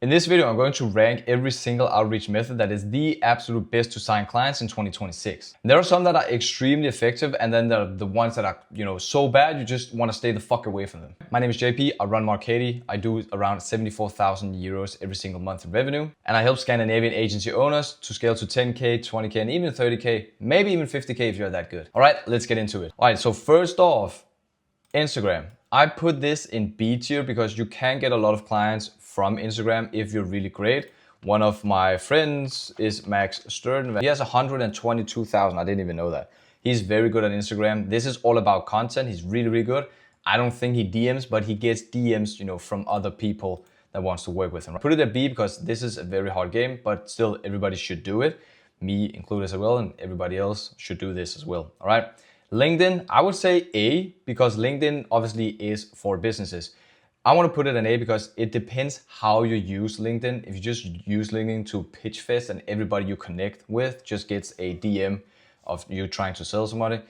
In this video, I'm going to rank every single outreach method that is the absolute best to sign clients in 2026. There are some that are extremely effective, and then there are the ones that are, so bad you just want to stay the fuck away from them. My name is JP, I run Markady. I do around 74,000 euros every single month in revenue, and I help Scandinavian agency owners to scale to 10K, 20K, and even 30K, maybe even 50K if you're that good. All right, let's get into it. All right, so first off, Instagram. I put this in B tier because you can get a lot of clients from Instagram if you're really great. One of my friends is Max Sturden. He has 122,000. I didn't even know that. He's very good at Instagram. This is all about content. He's really, really good. I don't think he DMs, but he gets DMs, from other people that wants to work with him. I put it at B because this is a very hard game, but still everybody should do it. Me included as well, and everybody else should do this as well. All right. LinkedIn, I would say A because LinkedIn obviously is for businesses. I want to put it an A because it depends how you use LinkedIn. If you just use LinkedIn to pitch fest and everybody you connect with just gets a DM of you trying to sell somebody,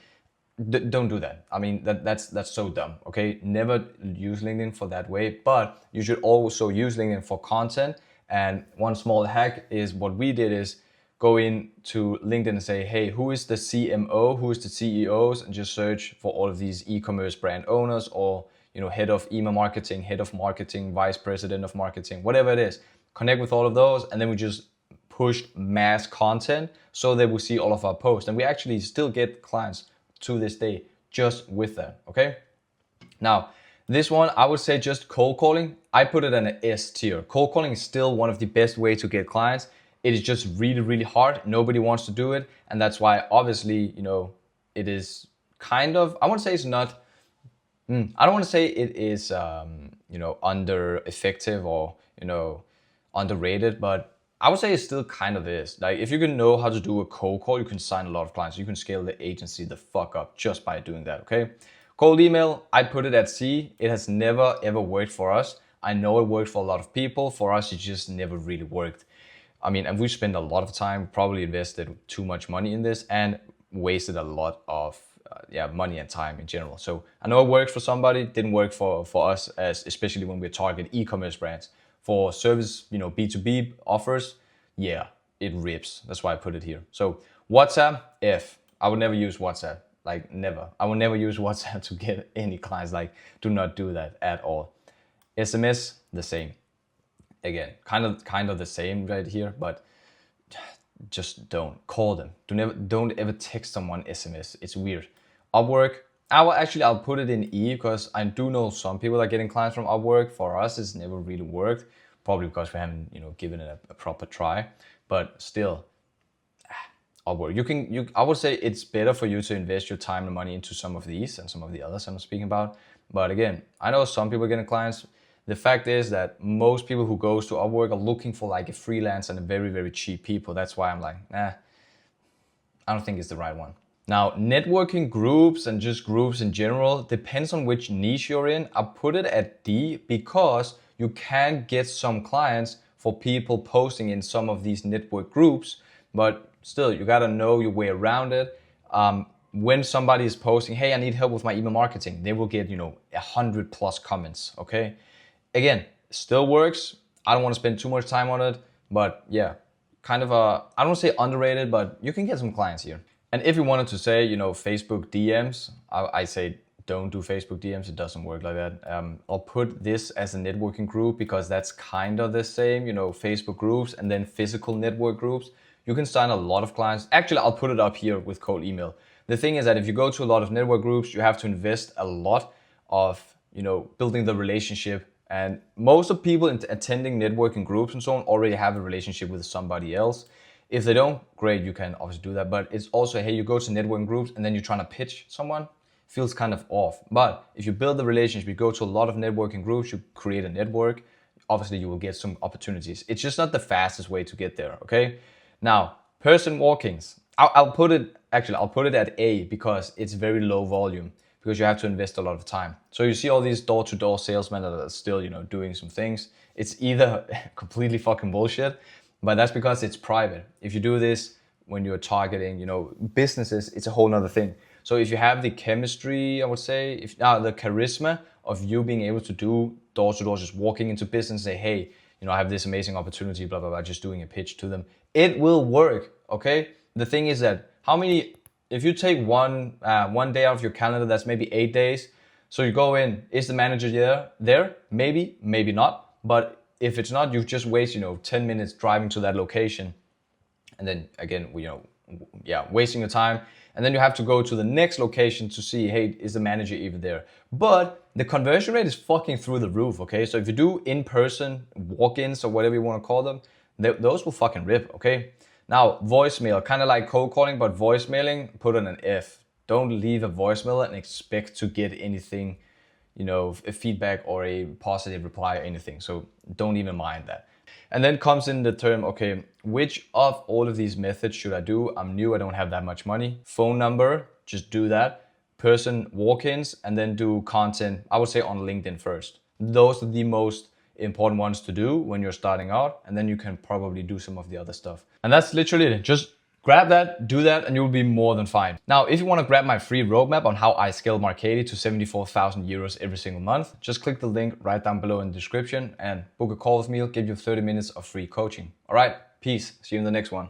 don't do that. I mean, that's so dumb, okay? Never use LinkedIn for that way, but you should also use LinkedIn for content. And one small hack is what we did is go into LinkedIn and say, hey, who is the CMO, who is the CEOs, and just search for all of these e-commerce brand owners or, head of email marketing, head of marketing, vice president of marketing, whatever it is. Connect with all of those, and then we just pushed mass content so they will see all of our posts. And we actually still get clients to this day just with that, okay? Now, this one, I would say just cold calling. I put it in an S tier. Cold calling is still one of the best ways to get clients. It is just really, really hard. Nobody wants to do it. And that's why obviously, it is kind of, I want to say it's not, I don't want to say it is, under effective or, underrated, but I would say it still kind of is. Like if you can know how to do a cold call, you can sign a lot of clients. You can scale the agency the fuck up just by doing that, okay? Cold email, I put it at C. It has never ever worked for us. I know it worked for a lot of people. For us, it just never really worked. I mean, and we spent a lot of time, probably invested too much money in this and wasted a lot of money and time in general. So I know it works for somebody, didn't work for us, especially when we target e-commerce brands. For service, B2B offers, yeah, it rips. That's why I put it here. So WhatsApp, F. I would never use WhatsApp, like never. I would never use WhatsApp to get any clients, like do not do that at all. SMS, the same. Again, kind of the same right here, but just don't call them. Don't ever text someone SMS. It's weird. Upwork, I'll put it in E because I do know some people are getting clients from Upwork. For us, it's never really worked, probably because we haven't given it a proper try. But still, Upwork. I would say it's better for you to invest your time and money into some of these and some of the others I'm speaking about. But again, I know some people are getting clients. The fact is that most people who goes to Upwork are looking for like a freelance and a very, very cheap people. That's why I'm like, I don't think it's the right one. Now, networking groups and just groups in general depends on which niche you're in. I put it at D because you can get some clients for people posting in some of these network groups, but still, you gotta know your way around it. When somebody is posting, hey, I need help with my email marketing, they will get, 100+ comments, okay? Again, still works. I don't want to spend too much time on it, but yeah, kind of I don't want to say underrated, but you can get some clients here. And if you wanted to say, Facebook DMs, I say don't do Facebook DMs. It doesn't work like that. I'll put this as a networking group because that's kind of the same, Facebook groups and then physical network groups. You can sign a lot of clients. Actually, I'll put it up here with cold email. The thing is that if you go to a lot of network groups, you have to invest a lot of, building the relationship. And most of people attending networking groups and so on already have a relationship with somebody else. If they don't, great, you can obviously do that. But it's also, hey, you go to networking groups and then you're trying to pitch someone, feels kind of off. But if you build the relationship, you go to a lot of networking groups, you create a network, obviously you will get some opportunities. It's just not the fastest way to get there, okay? Now, person walk-ins. I'll put it at A because it's very low volume, because you have to invest a lot of time. So you see all these door-to-door salesmen that are still, doing some things. It's either completely fucking bullshit, but that's because it's private. If you do this when you're targeting, businesses, it's a whole nother thing. So if you have the chemistry, I would say, the charisma of you being able to do door-to-door, just walking into business and say, hey, I have this amazing opportunity, blah, blah, blah, just doing a pitch to them. It will work, okay? The thing is that if you take one day out of your calendar, that's maybe 8 days. So you go in, is the manager there? Maybe, maybe not. But if it's not, you just waste, 10 minutes driving to that location. And then again, wasting your time. And then you have to go to the next location to see, hey, is the manager even there? But the conversion rate is fucking through the roof, okay? So if you do in-person walk-ins or whatever you want to call them, those will fucking rip, okay? Now, voicemail, kind of like cold calling, but voicemailing, put on an F. Don't leave a voicemail and expect to get anything, a feedback or a positive reply or anything. So don't even mind that. And then comes in the term, okay, which of all of these methods should I do? I'm new, I don't have that much money. Phone number, just do that. Person walk-ins, and then do content, I would say on LinkedIn first. Those are the most important ones to do when you're starting out, and then you can probably do some of the other stuff. And that's literally it. Just grab that, do that, and you'll be more than fine. Now, if you want to grab my free roadmap on how I scale Marketing to 74,000 euros every single month, just click the link right down below in the description and book a call with me. I'll give you 30 minutes of free coaching. All right, peace. See you in the next one.